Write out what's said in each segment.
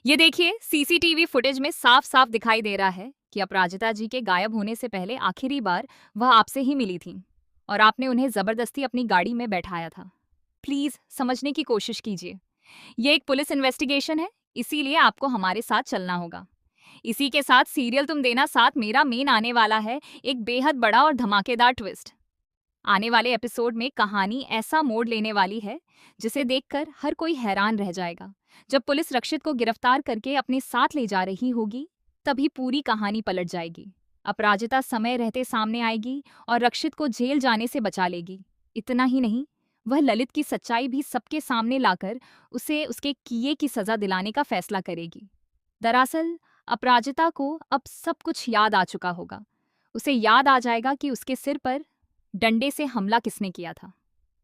ये देखिए, CCTV footage में साफ साफ दिखाई दे रहा है कि अपराजिता जी के गायब होने से पहले आखिरी बार वह आपसे ही मिली थी और आपने उन्हें जबरदस्ती अपनी गाड़ी में बैठाया था। प्लीज समझने की कोशिश कीजिए। ये एक पुलिस इन्वेस्टिगेशन है, इसीलिए आपको हमारे साथ चलना होगा। इसी के साथ सीरियल तुम देना साथ मेरा मेन आने वाला है, एक बेहद बड़ा और धमाकेदार ट्विस्ट। आने वाले एपिसोड में कहानी ऐसा मोड़ लेने वाली है जिसे देखकर हर कोई हैरान रह जाएगा। जब पुलिस रक्षित को गिरफ्तार करके अपने साथ ले जा रही होगी, तभी पूरी कहानी पलट जाएगी। अपराजिता समय रहते सामने आएगी और रक्षित को जेल जाने से बचा लेगी। इतना ही नहीं, वह ललित की सच्चाई भी सबके सामने लाकर उसे उसके किए की सजा दिलाने का फैसला करेगी। दरअसल अपराजिता को अब सब कुछ याद आ चुका होगा। उसे याद आ जाएगा कि उसके सिर पर डंडे से हमला किसने किया था।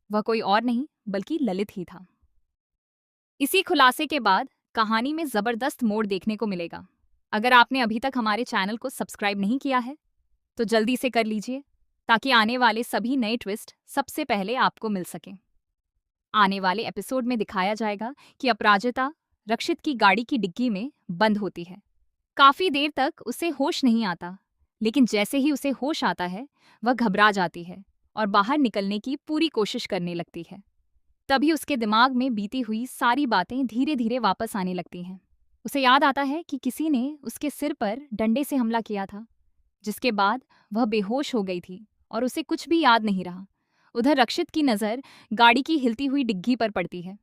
वह कोई और नहीं बल्कि ललित ही था। इसी खुलासे के बाद कहानी में जबरदस्त मोड़ देखने को मिलेगा। अगर आपने अभी तक हमारे चैनल को सब्सक्राइब नहीं किया है तो जल्दी से कर लीजिए, ताकि आने वाले सभी नए ट्विस्ट सबसे पहले आपको मिल सकें। आने वाले एपिसोड में दिखाया जाएगा कि अपराजिता रक्षित की गाड़ी की डिग्गी में बंद होती है। काफी देर तक उसे होश नहीं आता, लेकिन जैसे ही उसे होश आता है वह घबरा जाती है और बाहर निकलने की पूरी कोशिश करने लगती है। तभी उसके दिमाग में बीती हुई सारी बातें धीरे धीरे वापस आने लगती हैं। उसे याद आता है कि किसी ने उसके सिर पर डंडे से हमला किया था, जिसके बाद वह बेहोश हो गई थी और उसे कुछ भी याद नहीं रहा। उधर रक्षित की नज़र गाड़ी की हिलती हुई डिग्गी पर पड़ती है।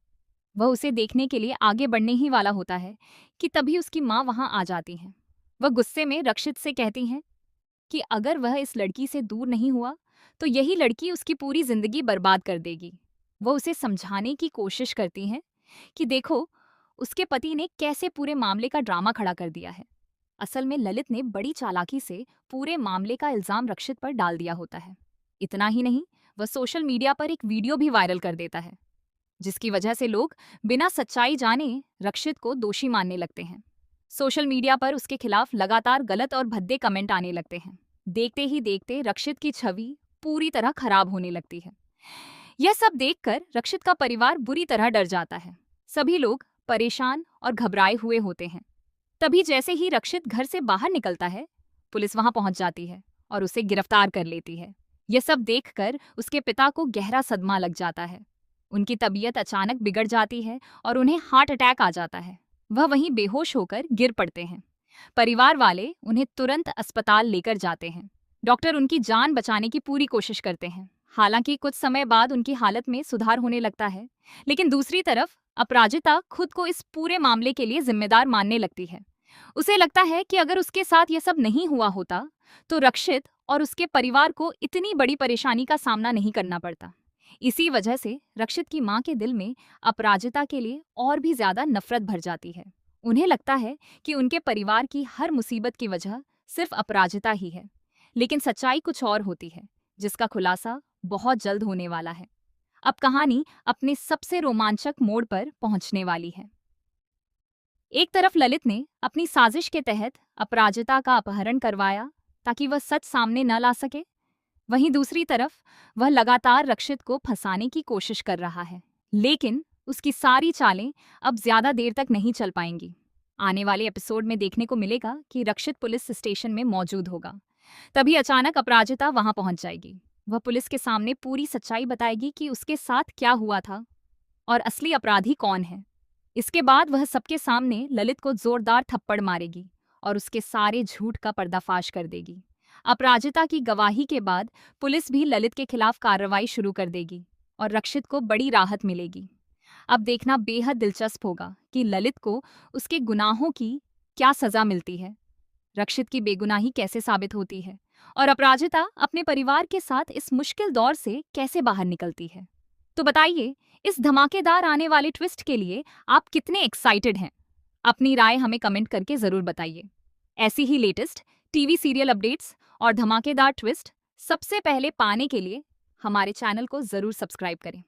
वह उसे देखने के लिए आगे बढ़ने ही वाला होता है कि तभी उसकी माँ वहां आ जाती हैं। वह गुस्से में रक्षित से कहती हैं कि अगर वह इस लड़की से दूर नहीं हुआ तो यही लड़की उसकी पूरी जिंदगी बर्बाद कर देगी। वह उसे समझाने की कोशिश करती हैं कि देखो, उसके पति ने कैसे पूरे मामले का ड्रामा खड़ा कर दिया है। असल में ललित ने बड़ी चालाकी से पूरे मामले का इल्जाम रक्षित पर डाल दिया होता है। इतना ही नहीं, वह सोशल मीडिया पर एक वीडियो भी वायरल कर देता है, जिसकी वजह से लोग बिना सच्चाई जाने रक्षित को दोषी मानने लगते हैं। सोशल मीडिया पर उसके खिलाफ लगातार गलत और भद्दे कमेंट आने लगते हैं। देखते ही देखते रक्षित की छवि पूरी तरह खराब होने लगती है। यह सब देखकर रक्षित का परिवार बुरी तरह डर जाता है। सभी लोग परेशान और घबराए हुए होते हैं। तभी जैसे ही रक्षित घर से बाहर निकलता है, पुलिस वहां पहुंच जाती है और उसे गिरफ्तार कर लेती है। यह सब देखकर उसके पिता को गहरा सदमा लग जाता है। उनकी तबीयत अचानक बिगड़ जाती है और उन्हें हार्ट अटैक आ जाता है। वह वहीं बेहोश होकर गिर पड़ते हैं। परिवार वाले उन्हें तुरंत अस्पताल लेकर जाते हैं। डॉक्टर उनकी जान बचाने की पूरी कोशिश करते हैं। हालांकि कुछ समय बाद उनकी हालत में सुधार होने लगता है, लेकिन दूसरी तरफ अपराजिता खुद को इस पूरे मामले के लिए जिम्मेदार मानने लगती है। उसे लगता है कि अगर उसके साथ यह सब नहीं हुआ होता तो रक्षित और उसके परिवार को इतनी बड़ी परेशानी का सामना नहीं करना पड़ता। इसी वजह से रक्षित की मां के दिल में अपराजिता के लिए और भी ज्यादा नफरत भर जाती है। उन्हें लगता है कि उनके परिवार की हर मुसीबत की वजह सिर्फ अपराजिता ही है, लेकिन सच्चाई कुछ और होती है, जिसका खुलासा बहुत जल्द होने वाला है। अब कहानी अपने सबसे रोमांचक मोड़ पर पहुंचने वाली है। एक तरफ ललित ने अपनी साजिश के तहत अपराजिता का अपहरण करवाया ताकि वह सच सामने न ला सके। वहीं दूसरी तरफ वह लगातार रक्षित को फंसाने की कोशिश कर रहा है, लेकिन उसकी सारी चालें अब ज्यादा देर तक नहीं चल पाएंगी। आने वाले एपिसोड में देखने को मिलेगा कि रक्षित पुलिस स्टेशन में मौजूद होगा। तभी अचानक अपराजिता वहां पहुंच जाएगी। वह पुलिस के सामने पूरी सच्चाई बताएगी कि उसके साथ क्या हुआ था और असली अपराधी कौन है। इसके बाद वह सबके सामने ललित को जोरदार थप्पड़ मारेगी और उसके सारे झूठ का पर्दाफाश कर देगी। अपराजिता की गवाही के बाद पुलिस भी ललित के खिलाफ कार्रवाई शुरू कर देगी और रक्षित को बड़ी राहत मिलेगी। अब देखना बेहद दिलचस्प होगा कि ललित को उसके गुनाहों की क्या सजा मिलती है, रक्षित की बेगुनाही कैसे साबित होती है और अपराजिता अपने परिवार के साथ इस मुश्किल दौर से कैसे बाहर निकलती है। तो बताइए, इस धमाकेदार आने वाले ट्विस्ट के लिए आप कितने एक्साइटेड हैं? अपनी राय हमें कमेंट करके जरूर बताइए। ऐसी ही लेटेस्ट टीवी सीरियल अपडेट्स और धमाकेदार ट्विस्ट सबसे पहले पाने के लिए हमारे चैनल को जरूर सब्सक्राइब करें।